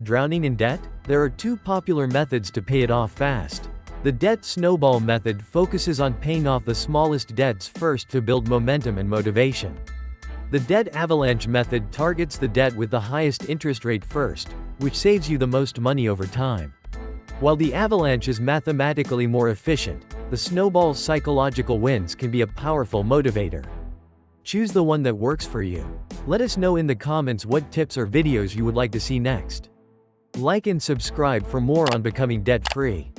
Drowning in debt? There are two popular methods to pay it off fast. The Debt Snowball method focuses on paying off the smallest debts first to build momentum and motivation. The Debt Avalanche method targets the debt with the highest interest rate first, which saves you the most money over time. While the avalanche is mathematically more efficient, the snowball's psychological wins can be a powerful motivator. Choose the one that works for you. Let us know in the comments what tips or videos you would like to see next. Like and subscribe for more on becoming debt-free.